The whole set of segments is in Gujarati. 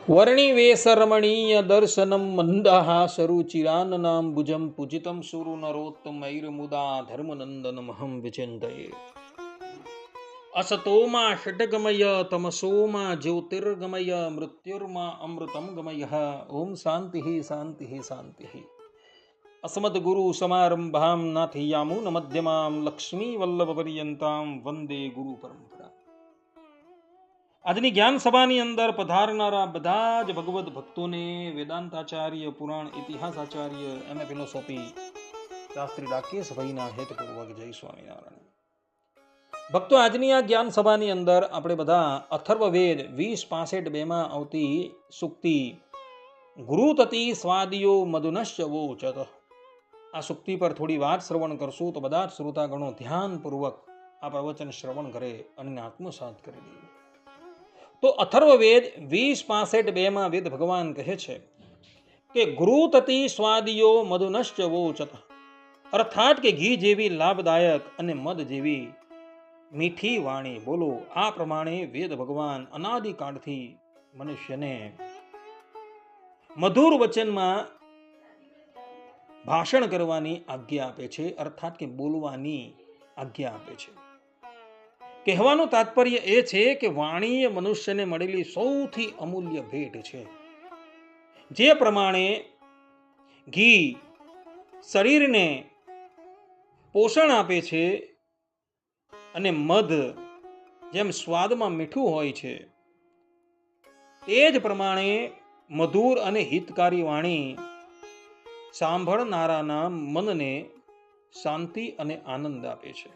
વર્ણિવેશરમણીય દર્શનમ મંદહાસરુચિરાનનામ ભુજમ પૂજિતમ સુરુ નરોત્તમૈર્મુદા ધર્મનંદનમહં વિચિંતયે અસતોમાં ષડગમય તમસોમાં જ્યોતિર્ગમય મૃત્યુર્મા અમૃતમ ગમય. ઓમ શાંતિ શાંતિ શાંતિ. અસ્મદ્ગુરુ સમારંભામ નાથયામૂન મધ્યમામ લક્ષ્મી વલ્લભ પર્યંતામ વંદે ગુરુ પરંપરા. આજની જ્ઞાન સભાની અંદર પધારનારા બધા જ ભગવત ભક્તોને વેદાંતાચાર્ય, પુરાણ ઇતિહાસ આચાર્ય, એમએ ફિલોસોફી શાસ્ત્રી રાકેશભાઈના હેતપૂર્વક જય સ્વામિનારાયણ. ભક્તો, આજની આ જ્ઞાન સભાની અંદર આપણે બધા અથર્વવેદ 20:65 માં આવતી સુક્તિ ગુરુ તતિ સ્વાદિયો મધુનશ્ય વોચત, આ સુક્તિ પર થોડી વાત શ્રવણ કરશું તો બધા જ શ્રોતાગણો ધ્યાનપૂર્વક આ પ્રવચન શ્રવણ કરે અને આત્મસાત કરી દે. તો અથર્વવેદ 20:65 માં વેદ ભગવાન કહે છે કે ગુરુ તતિ સ્વાદિયો મધુનશ્ય વોચત, અર્થાત કે ઘી જેવી લાભદાયક અને મધ જેવી મીઠી વાણી બોલો. આ પ્રમાણે વેદ ભગવાન અનાદિકાળથી મનુષ્યને મધુર વચનમાં ભાષણ કરવાની આજ્ઞા આપે છે, અર્થાત કે બોલવાની આજ્ઞા આપે છે. કહેવાનું તાત્પર્ય એ છે કે વાણી એ મનુષ્યને મળેલી સૌથી અમૂલ્ય ભેટ છે. જે પ્રમાણે ઘી શરીરને પોષણ આપે છે અને મધ જેમ સ્વાદમાં મીઠું હોય છે, તે જ પ્રમાણે મધુર અને હિતકારી વાણી સાંભળનારાના મનને શાંતિ અને આનંદ આપે છે.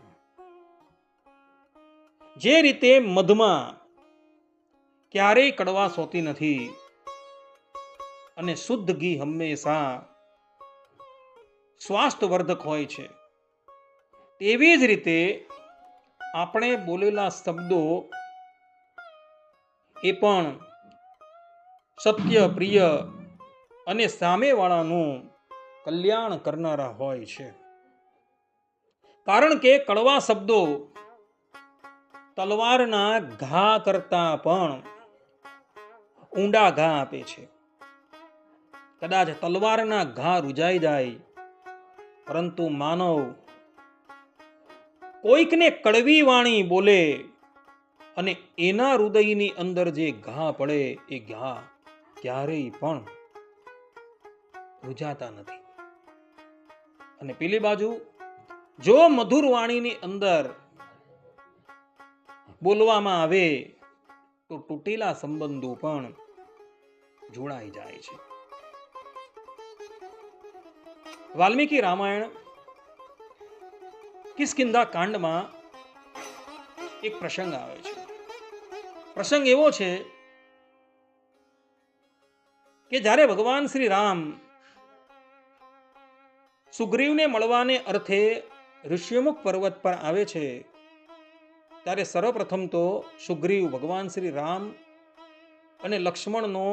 જે રીતે મધમાં ક્યારેય કડવાશ હોતી નથી અને શુદ્ધ ઘી હંમેશા સ્વાસ્થ્યવર્ધક હોય છે, તેવી જ રીતે આપણે બોલેલા શબ્દો એ પણ સત્ય, પ્રિય અને સામેવાળાનું કલ્યાણ કરનારા હોય છે. કારણ કે કડવા શબ્દો તલવારના ઘા કરતા પણ ઊંડા ઘા આપે છે. કદાચ તલવારના ઘા રૂજાઈ જાય, પરંતુ માનવ કોઈકને કડવી વાણી બોલે અને એના હૃદયની અંદર જે ઘા પડે એ ઘા ક્યારેય પણ રૂજાતા નથી. અને પેલી બાજુ જો મધુર વાણીની અંદર બોલવામાં આવે તો તૂટેલા સંબંધો પણ જોડાઈ જાય છે. વાલ્મીકી રામાયણ કિષ્કિંધા કાંડમાં એક પ્રસંગ આવે છે. પ્રસંગ એવો છે કે જ્યારે ભગવાન શ્રી રામ સુગ્રીવને મળવાને અર્થે ઋષ્યમુખ પર્વત પર આવે છે, ત્યારે સર્વપ્રથમ તો સુગ્રીવ ભગવાન શ્રી રામ અને લક્ષ્મણનો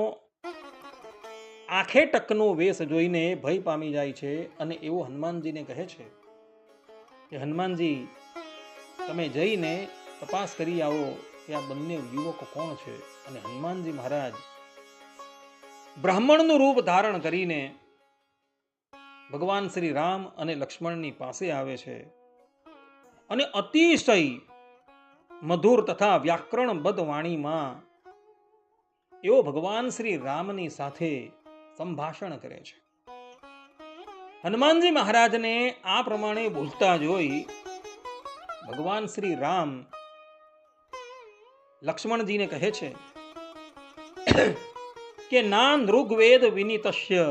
આંખે ટકનો વેશ જોઈને ભય પામી જાય છે અને એવો હનુમાનજીને કહે છે કે હનુમાનજી, તમે જઈને તપાસ કરી આવો કે આ બંને યુવકો કોણ છે. અને હનુમાનજી મહારાજ બ્રાહ્મણનું રૂપ ધારણ કરીને ભગવાન શ્રી રામ અને લક્ષ્મણની પાસે આવે છે અને અતિશય મધુર તથા વ્યાકરણબદ્ધ વાણીમાં એવો ભગવાન શ્રી રામની સાથે સંભાષણ કરે છે. હનુમાનજી મહારાજને આ પ્રમાણે બોલતા જોઈ ભગવાન શ્રી રામ લક્ષ્મણજીને કહે છે કે ના નૃગ્વેદ વિનિતસ્ય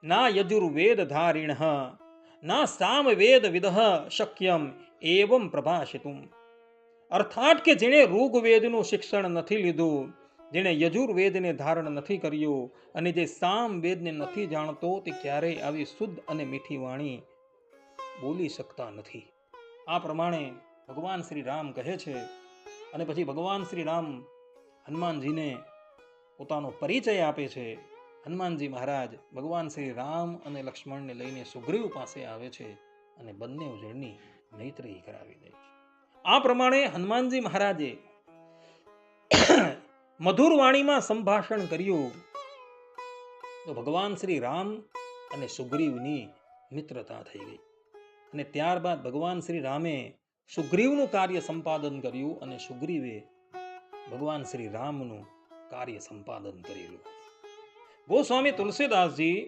ના યજુર્વેદ ધારિણઃ ના સામવેદ વિદઃ શક્યમ એવમ પ્રભાષિતુમ. અર્થાત કે જેણે ઋગ્વેદનું શિક્ષણ નથી લીધું, જેણે યજુર્વેદને ધારણ નથી કર્યું અને જે સામવેદને નથી જાણતો, તે ક્યારેય આવી શુદ્ધ અને મીઠી વાણી બોલી શકતા નથી. આ પ્રમાણે ભગવાન શ્રી રામ કહે છે. અને પછી ભગવાન શ્રી રામ હનુમાનજીને પોતાનો પરિચય આપે છે. હનુમાનજી મહારાજ ભગવાન શ્રી રામ અને લક્ષ્મણને લઈને સુગ્રીવ પાસે આવે છે અને બંને જણની મૈત્રી કરાવી દે છે. આ પ્રમાણે હનુમાનજી મહારાજે મધુર વાણીમાં સંભાષણ કર્યું તો ભગવાન શ્રી રામ અને સુગ્રીવની મિત્રતા થઈ ગઈ અને ત્યારબાદ ભગવાન શ્રી રામે સુગ્રીવનું કાર્ય સંપાદન કર્યું અને સુગ્રીવે ભગવાન શ્રી રામનું કાર્ય સંપાદન કરેલું. ગોસ્વામી તુલસીદાસજી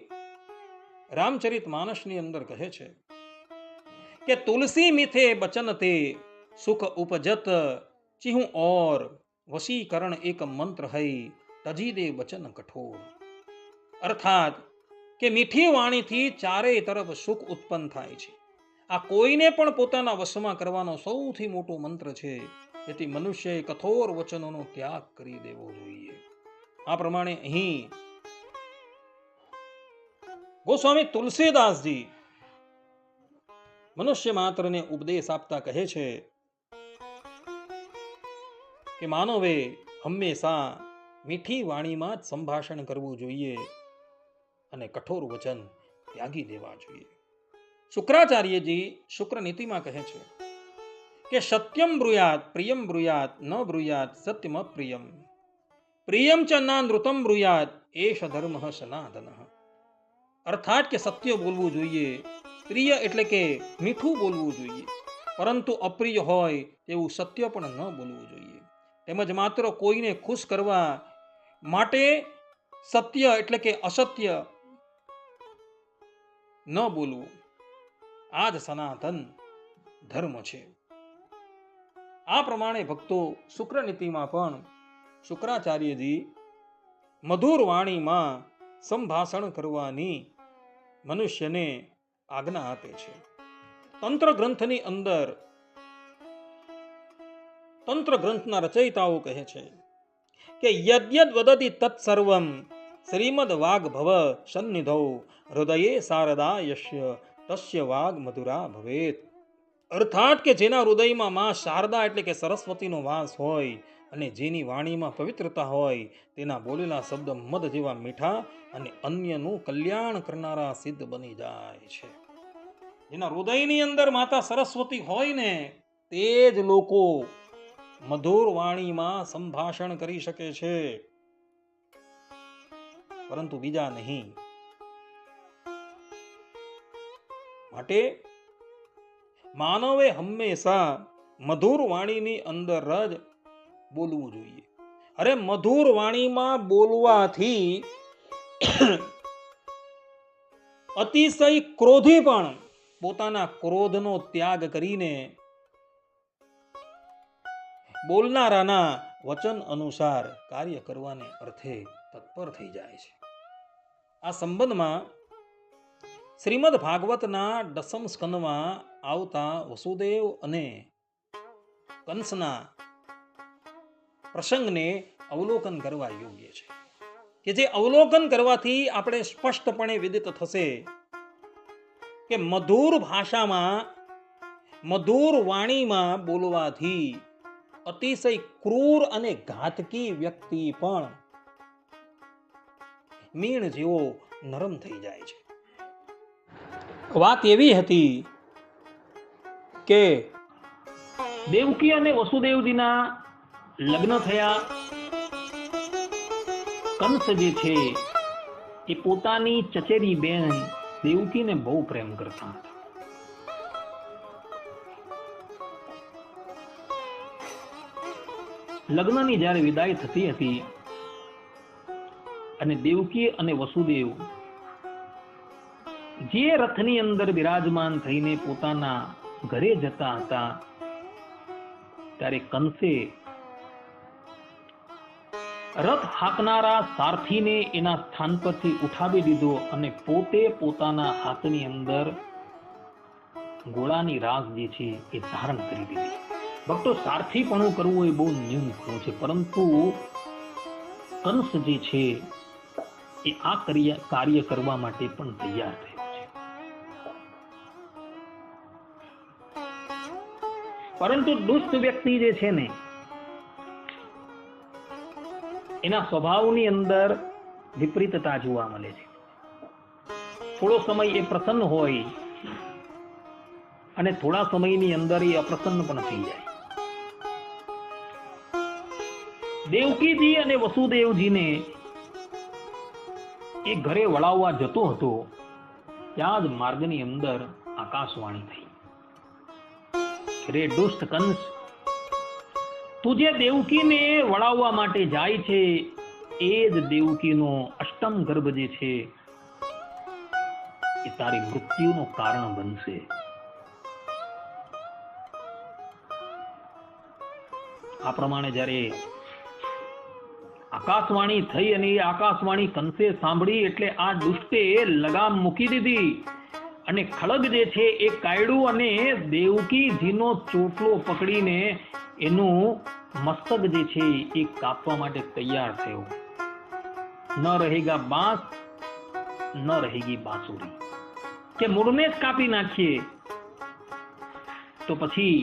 રામચરિત માનસની અંદર કહે છે કે તુલસી મીઠે બચન તે સુખ ઉપજત ચિહુ ઓર વશીકરણ એક મંત્ર હૈ તજી દે વચન કઠોર. અર્થાત કે મીઠી વાણીથી ચારેય તરફ સુખ ઉત્પન્ન થાય છે. આ કોઈને પણ પોતાના વશમાં કરવાનો સૌથી મોટો મંત્ર છે. તેથી મનુષ્યએ કઠોર વચનોનો ત્યાગ કરી દેવો જોઈએ. આ પ્રમાણે અહીં ગોસ્વામી તુલસીદાસજી મનુષ્ય માત્રને ઉપદેશ આપતા કહે છે કે માનવે હંમેશા મીઠી વાણીમાં જ સંભાષણ કરવું જોઈએ અને કઠોર વચન ત્યાગી દેવા જોઈએ. શુક્રાચાર્યજી શુક્ર નીતિમાં કહે છે કે સત્યમ બ્રુયાત પ્રિયમ બ્રુયાત ન બ્રુયાત સત્યમ અપ્રિયમ પ્રિયમ ચ ના નૃતમ બ્રુયાત એષ ધર્મ સનાતન. અર્થાત કે સત્ય બોલવું જોઈએ, પ્રિય એટલે કે મીઠું બોલવું જોઈએ, પરંતુ અપ્રિય હોય તેવું સત્ય પણ ન બોલવું જોઈએ. તેમજ માત્ર કોઈને ખુશ કરવા માટે સત્ય એટલે કે અસત્ય ન બોલવું. આ જ સનાતન ધર્મ છે. આ પ્રમાણે ભક્તો શુક્ર નીતિમાં પણ શુક્રાચાર્યજી મધુર વાણીમાં સંભાષણ કરવાની મનુષ્યને આજ્ઞા આપે છે. તંત્ર ગ્રંથની અંદર તંત્ર ગ્રંથના રચયિતાઓ કહે છે કે યદ્યદ વદતિ તત્સર્વમ શ્રીમદ વાગ ભવ સન્નિધૌ હૃદયે શારદા યસ્ય તસ્ય વાગ મધુરા ભવેત. અર્થાત કે જેના હૃદયમાં માં શારદા એટલે કે સરસ્વતીનો વાસ હોય અને જેની વાણીમાં પવિત્રતા હોય તેના બોલેલા શબ્દ મધ જેવા મીઠા અને અન્યનું કલ્યાણ કરનારા સિદ્ધ બની જાય છે. જેના હૃદયની અંદર માતા સરસ્વતી હોય ને તે જ લોકો મધુર વાણીમાં સંભાષણ કરી શકે છે, પરંતુ બીજા નહીં. માટે માનવે હંમેશા મધુર વાણીની અંદર જ બોલવું જોઈએ. અરે મધુર વાણીમાં બોલવાથી અતિશય ક્રોધી પણ પોતાના ક્રોધનો ત્યાગ કરીને બોલનારાના વચન અનુસાર કાર્ય કરવાને અર્થે તત્પર થઈ જાય છે. આ સંબંધમાં શ્રીમદ ભાગવતના 10મ સ્કંદમાં આવતા વસુદેવ અને કંસના પ્રસંગને અવલોકન કરવા યોગ્ય છે, કે જે અવલોકન કરવાથી આપણે સ્પષ્ટપણે વિદિત થશે કે મધુર ભાષામાં મધુર વાણીમાં બોલવાથી અતિશય ક્રૂર અને ઘાતકી વ્યક્તિ પણ મીણ જેવો નરમ થઈ જાય છે. વાત એવી હતી કે દેવકી અને વસુદેવજીના લગ્ન થયા. કંસ જે છે એ પોતાની ચચેરી બેન દેવકીને બહુ પ્રેમ કરતા હતા. લગ્નની જ્યારે વિદાય થતી હતી અને દેવકી અને વસુદેવ જે રથની અંદર બિરાજમાન થઈને પોતાના ઘરે જતા હતા ત્યારે કંસે રથ હાંકનારા સારથીને એના સ્થાન પરથી ઉઠાવી દીધો અને પોતે પોતાના હાથની અંદર ગોળાની રાખ જે છે એ ધારણ કરી દીધી. ભક્તો, સારથીપણું કરવું એ બહુ ન્યૂનપણું છે, પરંતુ કંસ જે છે એ આ કાર્ય કરવા માટે પણ તૈયાર થયો છે. પરંતુ દુષ્ટ વ્યક્તિ જે છે ને એના સ્વભાવની અંદર વિપરીતતા જોવા મળે છે. થોડો સમય એ પ્રસન્ન હોય અને થોડા સમયની અંદર એ અપ્રસન્ન પણ થઈ જાય. દેવકીજી અને વસુદેવજીને એ ઘરે વળાવવા જતો હતો, ત્યાં જ માર્ગની અંદર આકાશવાણી થઈ, રે દુષ્ટ કંસ, તું જે દેવકીને વળાવવા માટે જાય છે એ જ દેવકીનો અષ્ટમ ગર્ભ જે છે એ તારી મૃત્યુનું કારણ બનશે. આ પ્રમાણે જ્યારે આકાશવાણી થઈ અને એ આકાશવાણી કંસે સાંભળી એટલે આ દુષ્ટે લગામ મૂકી દીધી અને ખડગ જે છે એ કાઢ્યું અને દેવકીજીનો ચોટલો પકડીને એનું મસ્તક જે છે એ કાપવા માટે તૈયાર થયો. ન રહેગા બાંસ ન રહેગી બાંસુરી, કે મૂળને જ કાપી નાખીએ તો પછી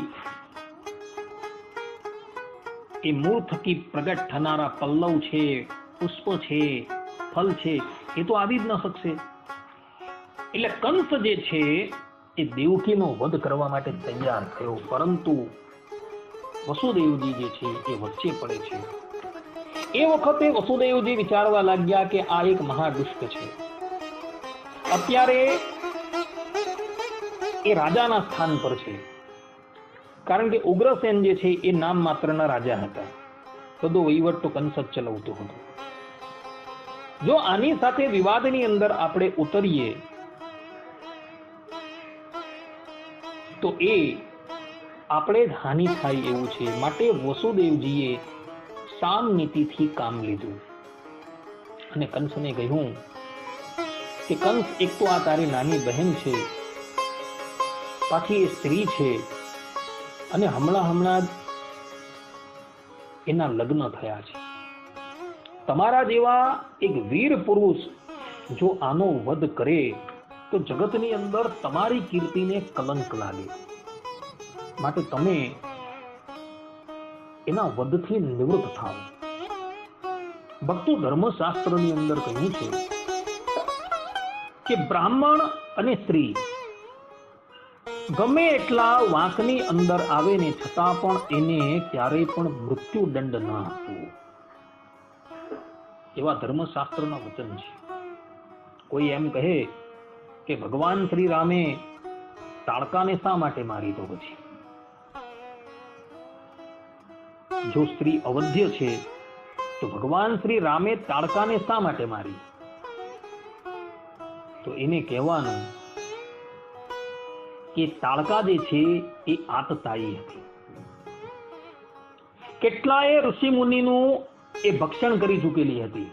એ મૂળ થકી પ્રગટ થનારા પલ્લવ છે, પુષ્પ છે, ફલ છે, એ તો આવી જ ન શકશે. એટલે કંસ જે છે એ દેવકીનો વધ કરવા માટે તૈયાર થયો, પરંતુ વસુદેવજી જે છે એ વચ્ચે પડે છે. એ વખતે વસુદેવજી વિચારવા લાગ્યા કે આ એક મહાદુષ્ટ છે. અત્યારે એ રાજાના સ્થાન પર છે, કારણ કે ઉગ્રસેન જે છે એ નામ માત્રના રાજા હતા, બધો વહીવટ તો કંસ જ ચલાવતો હતો. જો આની સાથે વિવાદની અંદર આપણે ઉતરીએ તો એ આપણે જ હાનિ થાય એવું છે. માટે વસુદેવજીએ સામ નીતિથી કામ લીધું અને કંસને કહ્યું કે કંસ, એક તો આ તારી નાની બહેન છે, પાછી એ સ્ત્રી છે અને હમણાં જ એના લગ્ન થયા છે. તમારા જેવા એક વીર પુરુષ જો આનો વધ કરે તો જગતની અંદર તમારી કીર્તિને કલંક લાગે. માટે તમે એના વધથી નિવૃત્ત થાઓ. ભક્તો, ધર્મશાસ્ત્રની અંદર કહ્યું છે કે બ્રાહ્મણ અને સ્ત્રી ગમે એટલા વાંકની અંદર આવે ને છતાં પણ એને ક્યારેય પણ મૃત્યુ દંડ ન આપવો, એવા ધર્મશાસ્ત્રના વચન છે. કોઈ એમ કહે કે ભગવાન શ્રી રામે તાડકાને શા માટે મારી? તો પછી જો સ્ત્રી અવધ્ય છે તો ભગવાન શ્રી રામે તાડકાને શા માટે મારી? તો એને કહેવાનું કે તાડકા જે છે એ આતતાયી હતી. કેટલાય ઋષિ મુનિનું એ ભક્ષણ કરી ચૂકેલી હતી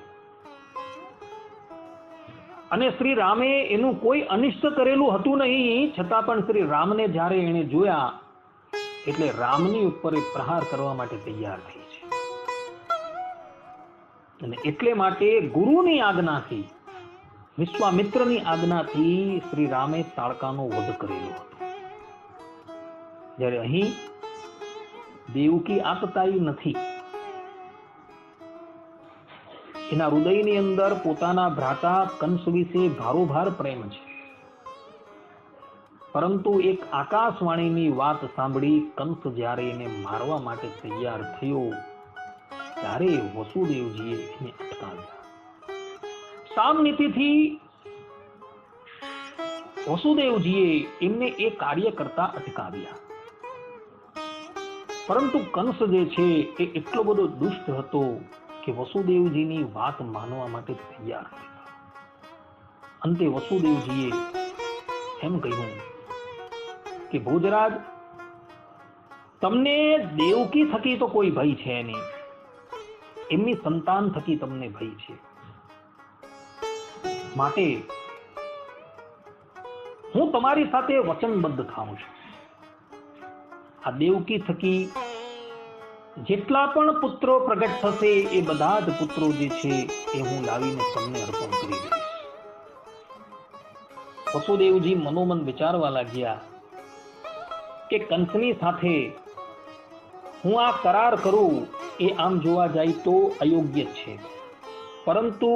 અને શ્રી રામે એનું કોઈ અનિષ્ટ કરેલું હતું નહીં, છતાં પણ શ્રી રામને જ્યારે એને જોયા એટલે રામની ઉપર એ પ્રહાર કરવા માટે તૈયાર થઈ છે. અને એટલે માટે ગુરુની આજ્ઞાથી, વિશ્વામિત્રની આજ્ઞાથી શ્રી રામે તાડકાનો વધ કરેલો હતો. જ્યારે અહીં દેવકી આતતાયી નથી, એના હૃદયની અંદર પોતાના ભ્રાતા કંસ વિશે ભારોભાર પ્રેમ છે, પરંતુ એક આકાશવાણીની વાત સાંભળી કંસ જ્યારે એને મારવા માટે તૈયાર થયો ત્યારે વસુદેવજીએ એને અટકાવ્યા. સામ નીતિથી વસુદેવજીએ એમને એ કાર્ય કરતા અટકાવ્યા. પરંતુ કંસ જે છે એ એટલો બધો દુષ્ટ હતો કે વસુદેવજીની વાત માનવા માટે તૈયાર હતા. અંતે વસુદેવજીએ એમ કહ્યું કે ભોજરાજ, તમને દેવકી થકી તો કોઈ ભય છે નહીં, એમની સંતાન થકી તમને ભય છે. માટે હું તમારી સાથે વચનબદ્ધ થાઉં છું. આ દેવકી થકી જેટલા પણ પુત્રો પ્રગટ થશે એ બધા જ પુત્રો જે છે એ હું લાવીને તમને અર્પણ કરી દઈશ. વસુદેવજી મનોમન વિચારવા લાગ્યા કે કંસની સાથે હું આ કરાર કરું એ આમ જોવા જાય તો અયોગ્ય છે, પરંતુ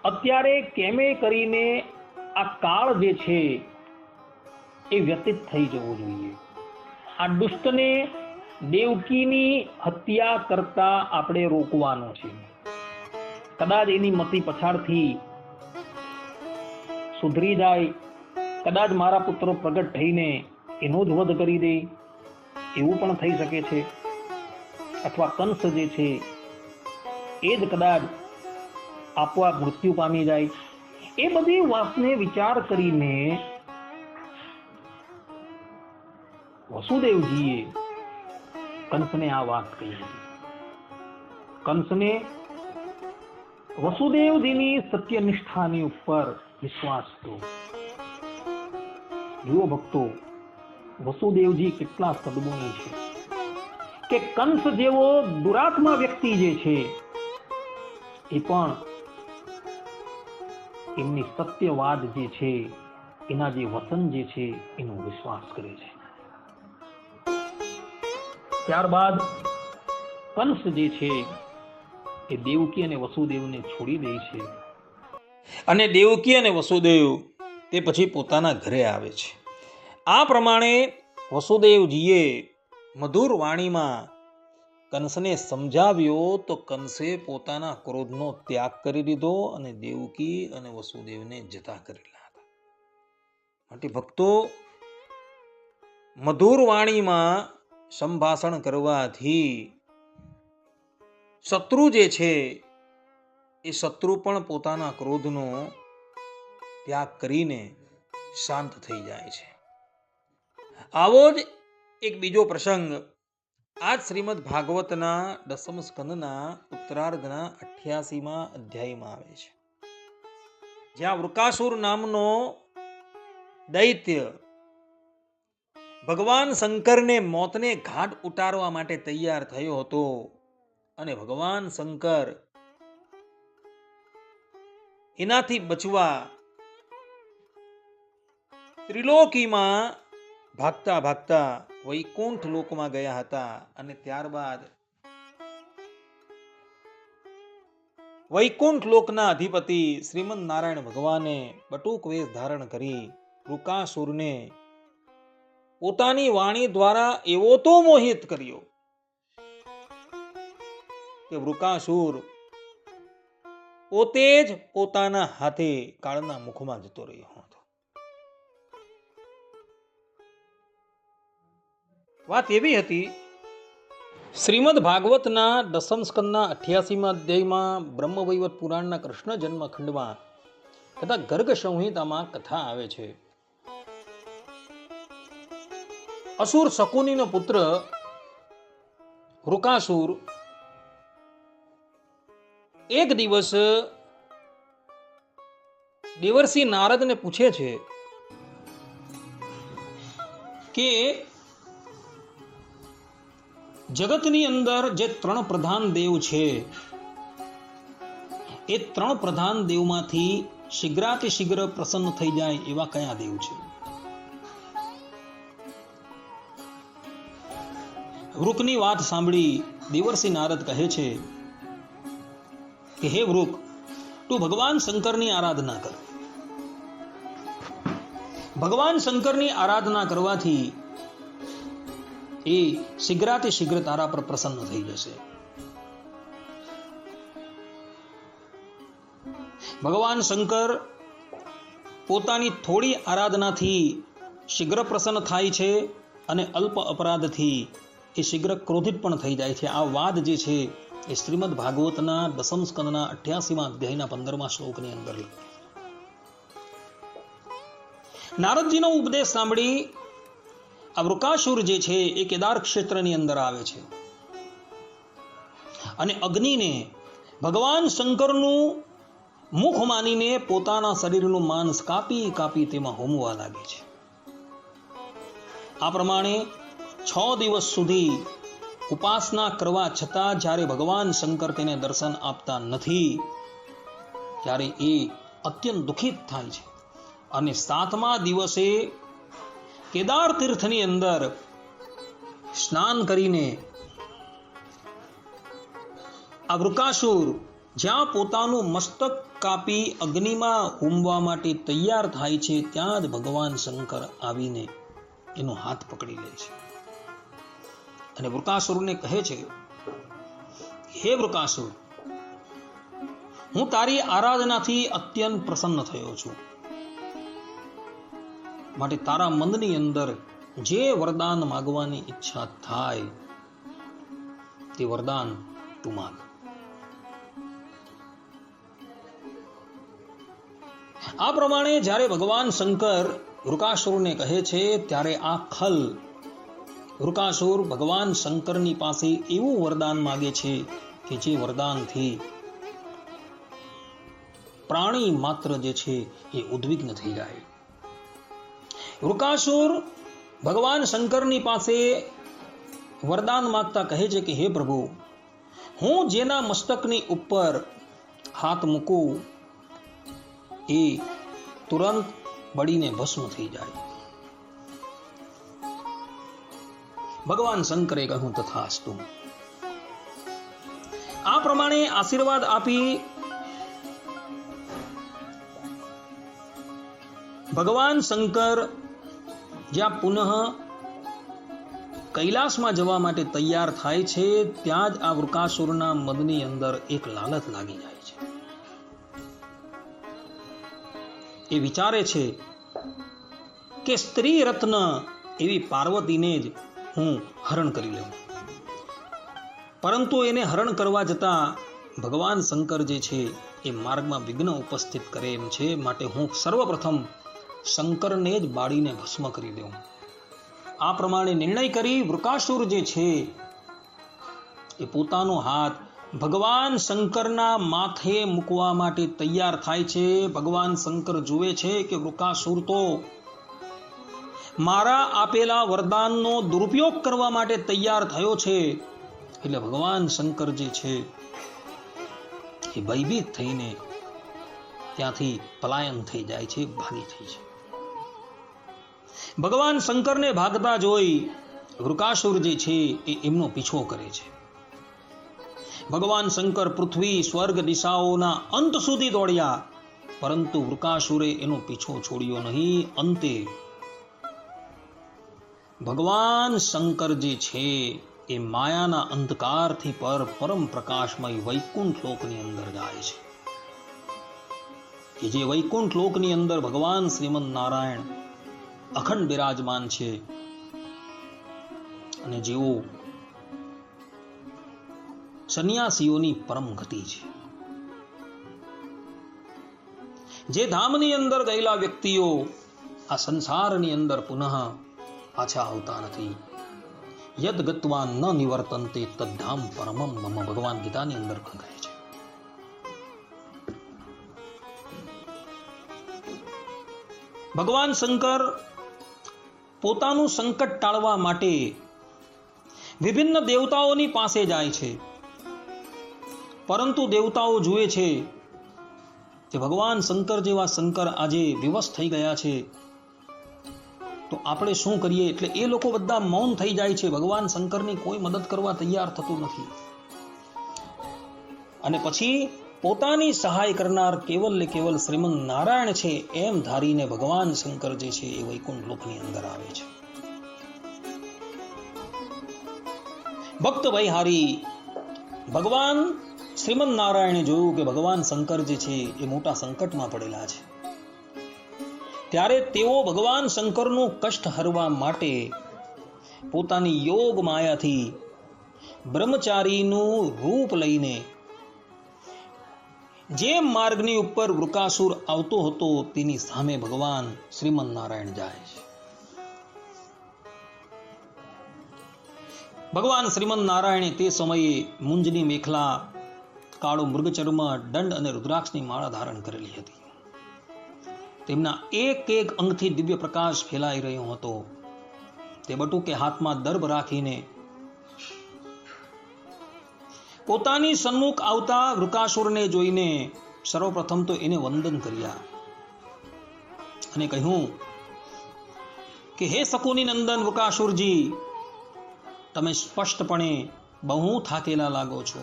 અત્યારે કેમે કરીને આ કાળ જે છે એ વ્યતીત થઈ જવો જોઈએ. આ દુષ્ટને દેવકીની હત્યા કરતા આપણે રોકવાનો છે. કદાચ એની મતિ પછાડથી સુધરી જાય, કદાચ મારા પુત્રો પ્રગટ થઈને એનો જ વધ કરી દે, એવું પણ થઈ શકે છે. અથવા કંસ જે છે એ જ કદાચ આપોઆપ મૃત્યુ પામી જાય. એ બધી વાતને વિચાર કરીને વસુદેવજીએ કંસને આ વાત કહી હતી. કંસને વસુદેવજીની સત્યનિષ્ઠાની ઉપર વિશ્વાસ હતો. જુઓ ભક્તો, વસુદેવજી કેટલા સદગુણી છે કે કંસ જેવો દુરાત્મા વ્યક્તિ જે છે એ પણ એમની સત્યવાદ જે છે, એના જે વચન જે છે એનો વિશ્વાસ કરે છે. ત્યારબાદ કંસ જે છે એ દેવકી અને વસુદેવને છોડી દે છે અને દેવકી અને વસુદેવ તે પછી પોતાના ઘરે આવે છે. આ પ્રમાણે વસુદેવજીએ મધુર વાણીમાં કંસને સમજાવ્યો તો કંસે પોતાના ક્રોધનો ત્યાગ કરી દીધો અને દેવકી અને વસુદેવને જતા કરેલા હતા. માટે ભક્તો, મધુર વાણીમાં સંભાષણ કરવાથી શત્રુ જે છે એ શત્રુ પણ પોતાના ક્રોધનો ત્યાગ કરીને શાંત થઈ જાય છે. આવો જ એક બીજો પ્રસંગ આજ શ્રીમદ ભાગવતના 10મ સ્કંદના ઉત્તરાર્ધના 88મા અધ્યાયમાં આવે છે, જ્યાં વૃકાસુર નામનો દૈત્ય ભગવાન શંકરને મોતને ઘાટ ઉતારવા માટે તૈયાર થયો હતો અને ભગવાન શંકર એનાથી બચવા ત્રિલોકીમાં ભાગતા ભાગતા વૈકુંઠ લોકમાં ગયા હતા. અને ત્યારબાદ વૈકુંઠ લોકના અધિપતિ શ્રીમદ નારાયણ ભગવાને બટુક વેશ ધારણ કરી વૃકાસુરને પોતાની વાણી દ્વારા એવો તો મોહિત કર્યો કે વૃકાસુર પોતે જ પોતાના હાથે કાળના મુખમાં જતો રહ્યો હતો. વાત એવી હતી, શ્રીમદ ભાગવતના 10મ સ્કંદના 88મા અધ્યાયમાં બ્રહ્મવૈવર્ત પુરાણના કૃષ્ણ જન્મ ખંડમાં તથા ગર્ગ સંહિતામાં કથા આવે છે. અસુર શકુનીનો પુત્ર વૃકાસુર એક દિવસ દેવર્ષિ નારદને પૂછે છે કે જગતની અંદર જે 3 પ્રધાન દેવ છે એ 3 પ્રધાન દેવમાંથી શીઘ્રાતિ શીઘ્ર પ્રસન્ન થઈ જાય એવા કયા દેવ છે? વૃકની વાત સાંભળી દેવર્ષિ નારદ કહે છે કે હે વૃક, તું ભગવાન શંકરની આરાધના કર. ભગવાન શંકરની આરાધના કરવાથી એ શીઘ્રાતિ શીઘ્ર તારા પર પ્રસન્ન થઈ જશે. ભગવાન શંકર પોતાની થોડી આરાધનાથી શીઘ્ર પ્રસન્ન થાય છે અને અલ્પ અપરાધથી એ શીઘ્ર ક્રોધિત પણ થઈ જાય છે. આ વાદ જે છે એ શ્રીમદ ભાગવતના 10મ સ્કંદના 88મા અધ્યાયના 15મા શ્લોકની અંદર લખ્યું. નારદજીનો ઉપદેશ સાંભળી આ વૃકાસુર જે છે એ કેદાર ક્ષેત્રની અંદર આવે છે અને અગ્નિને ભગવાન શંકરનું મુખ માનીને પોતાના શરીરનું માંસ કાપી કાપી તેમાં હોમવા લાગે છે. આ પ્રમાણે 6 દિવસ સુધી ઉપાસના કરવા છતાં જ્યારે ભગવાન શંકર તેને દર્શન આપતા નથી ત્યારે એ અત્યંત દુઃખિત થાય છે અને 7મા દિવસે કેદાર તીર્થની અંદર સ્નાન કરીને આ વૃકાસુર જ્યાં પોતાનું મસ્તક કાપી અગ્નિમાં હોમવા માટે તૈયાર થાય છે ત્યાં જ ભગવાન શંકર આવીને એનો હાથ પકડી લે છે અને વૃકાસુરને કહે છે, હે વૃકાસુર, હું તારી આરાધનાથી અત્યંત પ્રસન્ન થયો છું, માટે તારા મનની અંદર જે વરદાન માગવાની ઈચ્છા થાય તે વરદાન તું માગ. આ પ્રમાણે જ્યારે ભગવાન શંકર વૃકાસુરને કહે છે ત્યારે આ ખલ વૃકાસુર ભગવાન શંકરની પાસે એવું વરદાન માગે છે કે જે વરદાનથી પ્રાણી માત્ર જે છે એ ઉદ્વિગ્ન થઈ જાય. વૃકાસુર ભગવાન શંકરની પાસે વરદાન માંગતા કહે છે કે હે પ્રભુ, હું જેના મસ્તકની ઉપર હાથ મૂકું એ તુરંત બળીને ભસ્મ થઈ જાય. ભગવાન શંકરે કહ્યું તથાસ્તુ. આ પ્રમાણે આશીર્વાદ આપી ભગવાન શંકર જ્યાં પુનઃ કૈલાસમાં જવા માટે તૈયાર થાય છે ત્યાં જ આ વૃકાસુરના મનની અંદર એક લાલચ લાગી જાય છે. એ વિચારે છે કે સ્ત્રી રત્ન એવી પાર્વતીને જ હું હરણ કરી લઉં, પરંતુ એને હરણ કરવા જતા ભગવાન શંકર જે છે એ માર્ગમાં વિઘ્ન ઉપસ્થિત કરે એમ છે, માટે હું સર્વપ્રથમ શંકરને જ બાળીને ભસ્મ કરી દઉં. આ પ્રમાણે નિર્ણય કરી વૃકાસુર જે છે એ પોતાનો હાથ ભગવાન શંકરના માથે મૂકવા માટે તૈયાર થાય છે. ભગવાન શંકર જુએ છે કે વૃકાસુર તો મારા આપેલા વરદાનનો દુરુપયોગ કરવા માટે તૈયાર થયો છે, એટલે ભગવાન શંકર જે છે એ ભયભીત થઈને ત્યાંથી પલાયન થઈ જાય છે, ભાગી થઈ છે. ભગવાન શંકરને ભાગતા જોઈ વૃકાસુર જે છે એ એમનો પીછો કરે છે. ભગવાન શંકર પૃથ્વી સ્વર્ગ દિશાઓના અંત સુધી દોડ્યા, પરંતુ વૃકાસુરે એનો પીછો છોડ્યો નહીં. અંતે ભગવાન શંકર જે છે એ માયાના અંધકારથી પરમ પ્રકાશમય વૈકુંઠ લોકની અંદર જાય છે, કે જે વૈકુંઠ લોકની અંદર ભગવાન શ્રીમદ નારાયણ અખંડ બિરાજમાન છે, અને જેઓ સંન્યાસીઓની પરમ ગતિ છે. જે ધામની અંદર ગયેલા વ્યક્તિઓ આ સંસારની અંદર પુનઃ પાછા આવતા નથી. યદ ગત્વા ન નિવર્તન્તે તદ્ધામ પરમમ મમ, ભગવાન ગીતાની અંદર પણ કહે છે. ભગવાન શંકર પોતાનું સંકટ ટાળવા માટે વિભિન્ન દેવતાઓની પાસે જાય છે, પરંતુ દેવતાઓ જુએ છે કે ભગવાન શંકર જેવા શંકર આજે વિવશ થઈ ગયા છે, તો આપણે શું કરીએ? એટલે એ લોકો બધા મૌન થઈ જાય છે. ભગવાન શંકરની કોઈ મદદ કરવા તૈયાર થતું નથી. અને પછી પોતાની સહાય કરનાર કેવલ ને કેવલ શ્રીમદ નારાયણ છે એમ ધારીને ભગવાન શંકર જે છે એ વૈકુંઠ લોકની અંદર આવે છે. ભક્ત ભયહારી ભગવાન શ્રીમદ નારાયણે જોયું કે ભગવાન શંકર જે છે એ મોટા સંકટમાં પડેલા છે, ત્યારે તેઓ ભગવાન શંકરનું કષ્ટ હરવા માટે પોતાની યોગ માયાથી બ્રહ્મચારીનું રૂપ લઈને જે માર્ગની ઉપર વૃકાસુર આવતો હતો તેની સામે ભગવાન શ્રીમદ નારાયણ જાય છે. ભગવાન શ્રીમદ નારાયણે તે સમયે મુંજની મેખલા, કાળો મૃગચર્મ, દંડ અને રુદ્રાક્ષની માળા ધારણ કરેલી હતી. તેમના એક એક અંગથી દિવ્ય પ્રકાશ ફેલાઈ રહ્યો હતો. તે બટુકે હાથમાં દર્ભ રાખીને પોતાની સન્મુખ આવતા વૃકાસુરને જોઈને સર્વપ્રથમ તો એને વંદન કર્યા અને કહ્યું કે હે શકુની નંદન વૃકાસુરજી, તમે સ્પષ્ટપણે બહુ થાકેલા લાગો છો.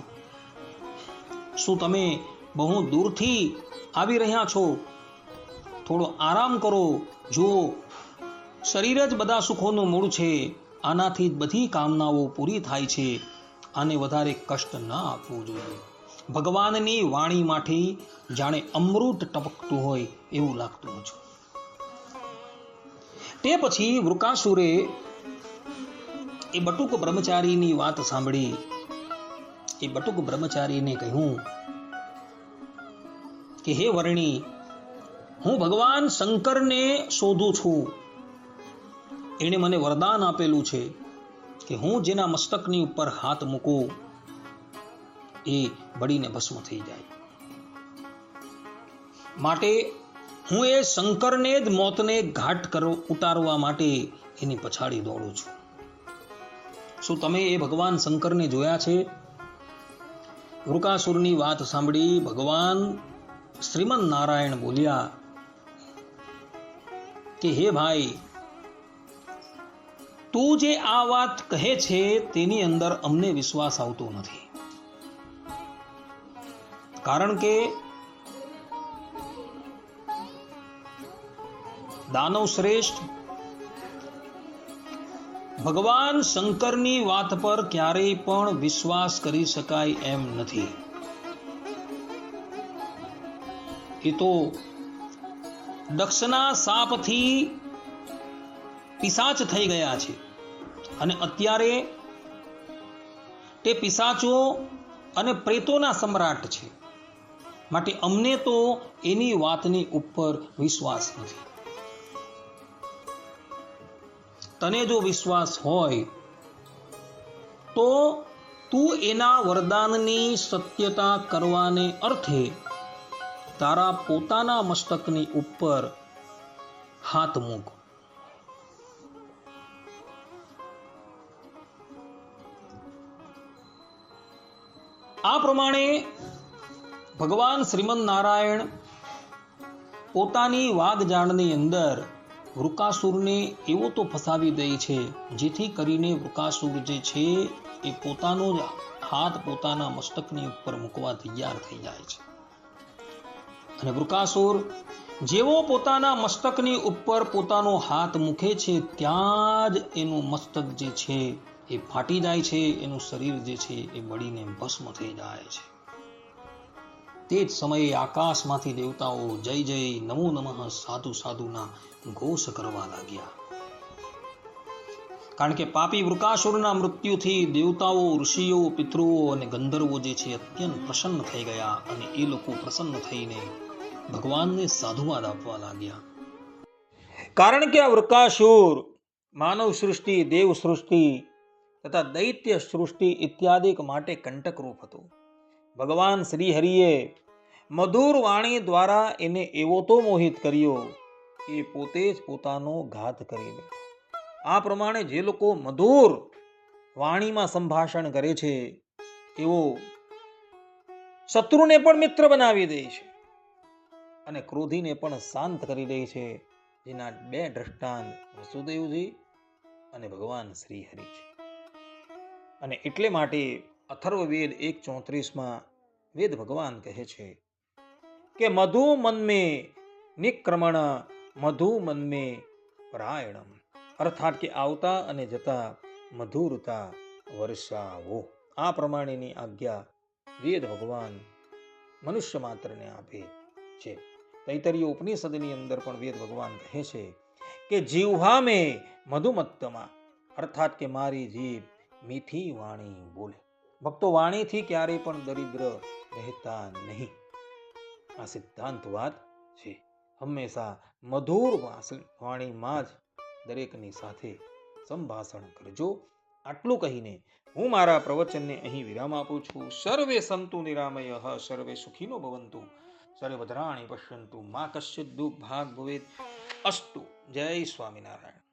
શું તમે બહુ દૂરથી આવી રહ્યા છો? થોડો આરામ કરો. જુઓ, શરીર જ બધા સુખોનું મૂળ છે આનાથી જ બધી કામનાઓ પૂરી થાય છે. આને વધારે કષ્ટ ન આપવું જોઈએ. ભગવાનની વાણીમાંથી જાણે અમૃત ટપકતું હોય એવું લાગતું હતું. તે પછી વૃકાસુરે એ બટુક બ્રહ્મચારીની વાત સાંભળી. એ બટુક બ્રહ્મચારીને કહ્યું કે હે વર્ણી, હું ભગવાન શંકરને શોધું છું. એણે મને વરદાન આપેલું છે કે હું જેના મસ્તકની ઉપર હાથ મૂકું એ બળીને ભસ્મ થઈ જાય. માટે હું એ શંકરને જ મોતને ઘાટ ઉતારવા માટે એની પછાડી દોડું છું. શું તમે એ ભગવાન શંકરને જોયા છે? વૃકાસુરની વાત સાંભળી ભગવાન શ્રીમન નારાયણ બોલ્યા કે હે ભાઈ, તું જે આ વાત કહે છે તેની અંદર અમને વિશ્વાસ આવતો નથી. કારણ કે દાનવ શ્રેષ્ઠ ભગવાન શંકરની વાત પર ક્યારેય પણ વિશ્વાસ કરી શકાય એમ નથી. એ તો દક્ષના શાપથી પિશાચ થઈ ગયા છે અને અત્યારે તે પિશાચો અને પ્રેતોના સમ્રાટ છે. માટે અમને તો એની વાતની ઉપર વિશ્વાસ નથી. તને જો વિશ્વાસ હોય તો તું એના વરદાનની સત્યતા કરવાને અર્થે તારા પોતાના મસ્તકની ઉપર હાથ મૂક. આ પ્રમાણે ભગવાન શ્રીમન નારાયણ પોતાની વાગજાળની અંદર વૃકાસુરને એવો તો ફસાવી દે છે જેથી કરીને વૃકાસુર જે છે એ પોતાનો જ હાથ પોતાના મસ્તકની ઉપર મૂકવા તૈયાર થઈ જાય છે. અને વૃકાસુર જેવો પોતાના મસ્તકની ઉપર પોતાનો હાથ મૂકે છે ત્યાં જ એનું મસ્તક જે છે એ ફાટી જાય છે. એનું શરીર જે છે એ બળીને ભસ્મ થઈ જાય છે. તે જ સમયે આકાશમાંથી દેવતાઓ જય જય નમો નમઃ સાધુ સાધુના ઘોષ કરવા લાગ્યા. કારણ કે પાપી વૃકાસુરના મૃત્યુથી દેવતાઓ, ઋષિઓ, પિતૃઓ અને ગંધર્વો જે છે અત્યંત પ્રસન્ન થઈ ગયા અને એ લોકો પ્રસન્ન થઈને ભગવાનને સાધુવાદ આપવા લાગ્યા. કારણ કે આ વૃકાસુર માનવ સૃષ્ટિ, દેવ સૃષ્ટિ તથા દૈત્ય સૃષ્ટિ ઇત્યાદિક માટે કંટકરૂપ હતું. ભગવાન શ્રી હરિએ મધુર વાણી દ્વારા એને એવો તો મોહિત કર્યો કે પોતે જ પોતાનો ઘાત કરી દે. આ પ્રમાણે જે લોકો મધુર વાણીમાં સંભાષણ કરે છે એવો શત્રુને પણ મિત્ર બનાવી દે છે અને ક્રોધીને પણ શાંત કરી દે છે. જેના બે દ્રષ્ટાંત વસુદેવજી અને ભગવાન શ્રી હરિ છે. અને એટલે માટે અથર્વવેદ 1:34 વેદ ભગવાન કહે છે કે મધુ મન્મે નિક્રમણ મધુ મન્મે પરાયણમ. અર્થાત કે આવતા અને જતા મધુરતા વર્ષાવો. આ પ્રમાણેની આજ્ઞા વેદ ભગવાન મનુષ્ય માત્રને આપે છે. તૈતરીય ઉપનિષદની અંદર પણ વેદ ભગવાન કહે છે કે જીહ્વા મે મધુમત્તમા, અર્થાત કે મારી જીભ મીઠી વાણી બોલે. ભક્તો, વાણીથી ક્યારેય પણ દરિદ્ર રહેતા નહીં. આ સિદ્ધાંત વાત છે. હંમેશા મધુર વાણીમાં જ દરેકની સાથે સંભાષણ કરજો. આટલું કહીને હું મારા પ્રવચનને અહીં વિરામ આપું છું. સર્વે સંતુ નિરામયઃ, સર્વે સુખીનો ભવંતુ, સર્વે ભદ્રાણિ પશ્યન્તુ, મા કશ્ચિત દુઃખ ભાગ ભવેત અસ્તુ. જય સ્વામિનારાયણ.